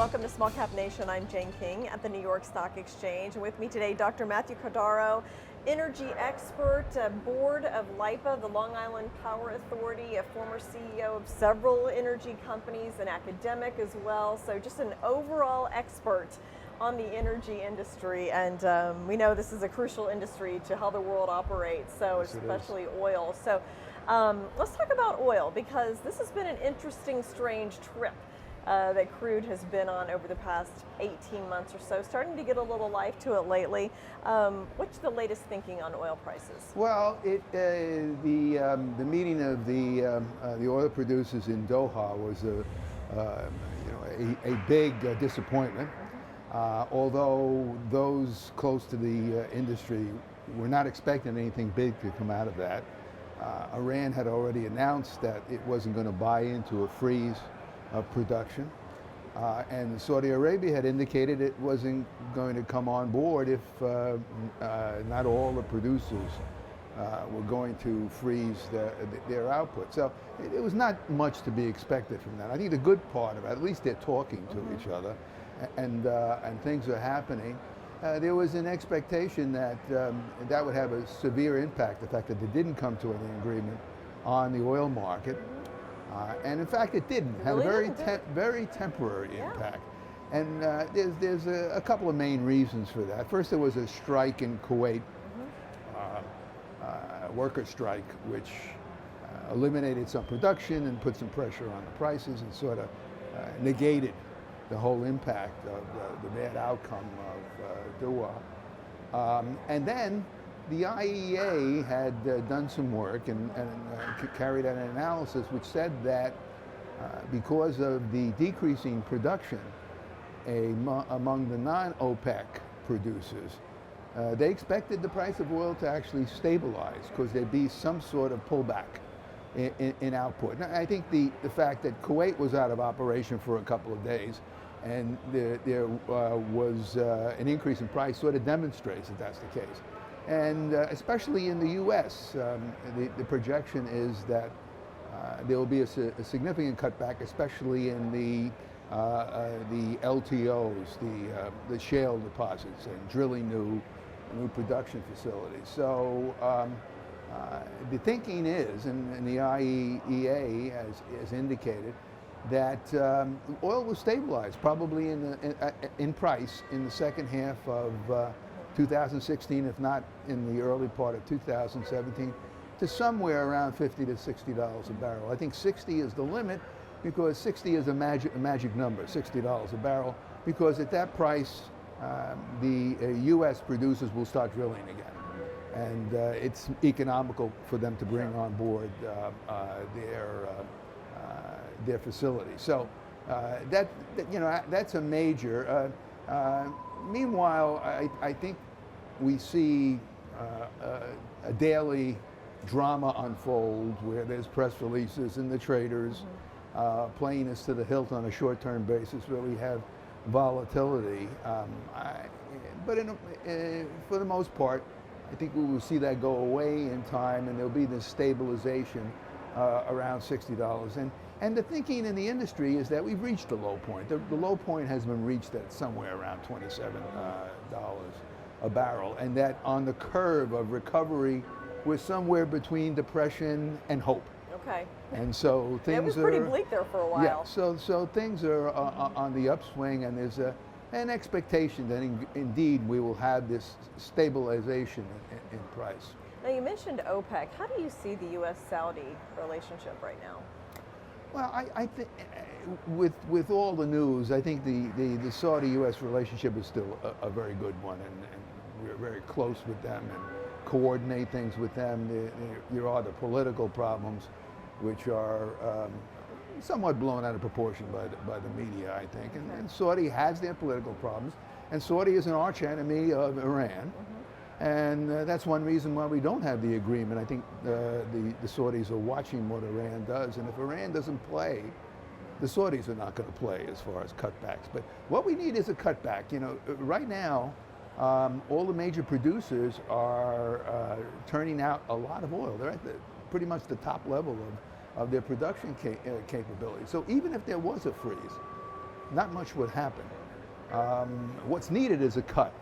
Welcome to Small Cap Nation. I'm Jane King at the New York Stock Exchange. And with me today, Dr. Matthew Cordaro, energy expert, board of LIPA, the Long Island Power Authority, a former CEO of several energy companies, an academic as well. So just an overall expert on the energy industry. And we know this is a crucial industry to how the world operates, so yes, especially oil. So let's talk about oil, because this has been an interesting, strange trip that crude has been on over the past 18 months or so, starting to get a little life to it lately. What's the latest thinking on oil prices? Well, the meeting of the oil producers in Doha was a big disappointment. Although those close to the industry were not expecting anything big to come out of that. Iran had already announced that it wasn't going to buy into a freeze of production, and Saudi Arabia had indicated it wasn't going to come on board if not all the producers were going to freeze their output. So it was not much to be expected from that. I think the good part of it, at least they're talking to each other, and things are happening. There was an expectation that that would have a severe impact, the fact that they didn't come to an agreement on the oil market. And in fact, it didn't. It had a very temporary impact. And there's a couple of main reasons for that. First, there was a strike in Kuwait, worker strike, which eliminated some production and put some pressure on the prices and sort of negated the whole impact of the bad outcome of Doha. And then the IEA had done some work and carried out an analysis which said that because of the decreasing production among the non-OPEC producers, they expected the price of oil to actually stabilize because there'd be some sort of pullback in output. Now, I think the fact that Kuwait was out of operation for a couple of days and there was an increase in price sort of demonstrates that that's the case. And especially in the U.S., the projection is that there will be a significant cutback, especially in the LTOs, the shale deposits, and drilling new production facilities. So the thinking is, and the IEA has indicated, that oil will stabilize probably in price in the second half of 2016, if not in the early part of 2017, to somewhere around $50 to $60 a barrel. I think 60 is the limit because 60 is a magic number, $60 a barrel, because at that price, the U.S. producers will start drilling again. And it's economical for them to bring on board their facility. So that's a major. Meanwhile, I think we see a daily drama unfold where there's press releases and the traders playing us to the hilt on a short-term basis where we have volatility. But for the most part, I think we will see that go away in time and there'll be this stabilization around $60. And the thinking in the industry is that we've reached the low point. The low point has been reached at somewhere around $27 a barrel, and that on the curve of recovery, we're somewhere between depression and hope. Okay. And so things it was pretty bleak there for a while. Yeah. So things are on the upswing, and there's an expectation that indeed we will have this stabilization in price. Now you mentioned OPEC. How do you see the U.S.-Saudi relationship right now? Well, I think with all the news, I think the Saudi-U.S. relationship is still a very good one, and we're very close with them and coordinate things with them. There are the political problems, which are somewhat blown out of proportion by the media, I think. And Saudi has their political problems, and Saudi is an arch enemy of Iran. And that's one reason why we don't have the agreement. I think the Saudis are watching what Iran does, and if Iran doesn't play, the Saudis are not going to play as far as cutbacks. But what we need is a cutback. Right now, all the major producers are turning out a lot of oil. They're at pretty much the top level of their production capability. So even if there was a freeze, not much would happen. What's needed is a cut.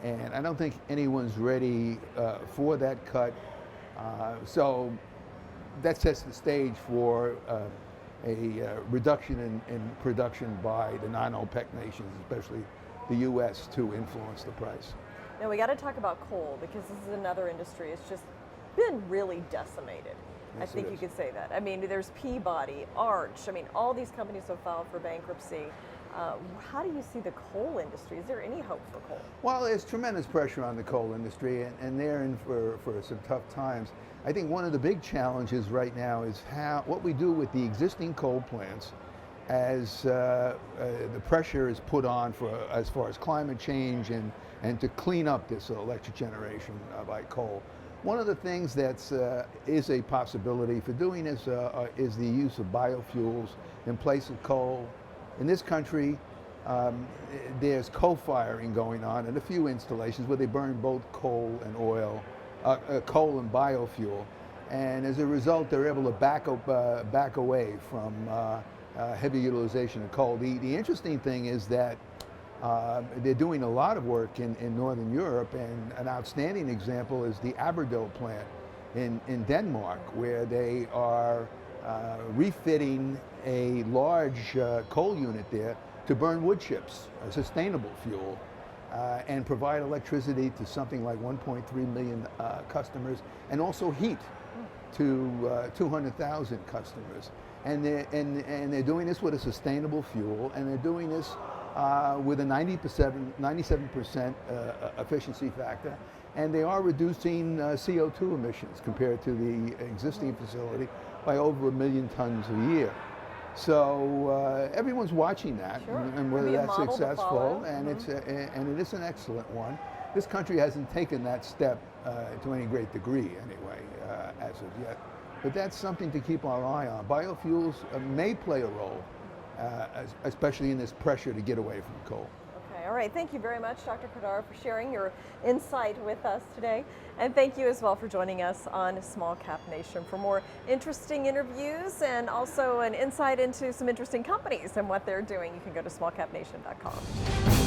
And I don't think anyone's ready for that cut. So that sets the stage for a reduction in production by the non-OPEC nations, especially the U.S., to influence the price. Now we got to talk about coal, because this is another industry. It's just been really decimated. Yes, I think you could say that. I mean, there's Peabody, Arch. I mean, all these companies have filed for bankruptcy. How do you see the coal industry? Is there any hope for coal? Well, there's tremendous pressure on the coal industry, and they're in for some tough times. I think one of the big challenges right now is what we do with the existing coal plants as the pressure is put on as far as climate change and to clean up this electric generation by coal. One of the things that is a possibility for doing this is the use of biofuels in place of coal. In this country, there's co-firing going on at a few installations where they burn both coal and oil, coal and biofuel, and as a result, they're able to back away from heavy utilization of coal. The interesting thing is that they're doing a lot of work in Northern Europe, and an outstanding example is the Aberdo plant in Denmark, where they are refitting a large coal unit there to burn wood chips, a sustainable fuel, and provide electricity to something like 1.3 million customers, and also heat to 200,000 customers. And they're doing this with a sustainable fuel, and they're doing this with a 97% efficiency factor, and they are reducing CO2 emissions compared to the existing facility by over 1 million tons a year. So everyone's watching that, Sure. and whether that's Model to successful, follow. and it is an excellent one. This country hasn't taken that step to any great degree, anyway, as of yet. But that's something to keep our eye on. Biofuels may play a role, especially in this pressure to get away from coal. Okay, all right. Thank you very much, Dr. Cordaro, for sharing your insight with us today. And thank you as well for joining us on Small Cap Nation. For more interesting interviews and also an insight into some interesting companies and what they're doing, you can go to smallcapnation.com.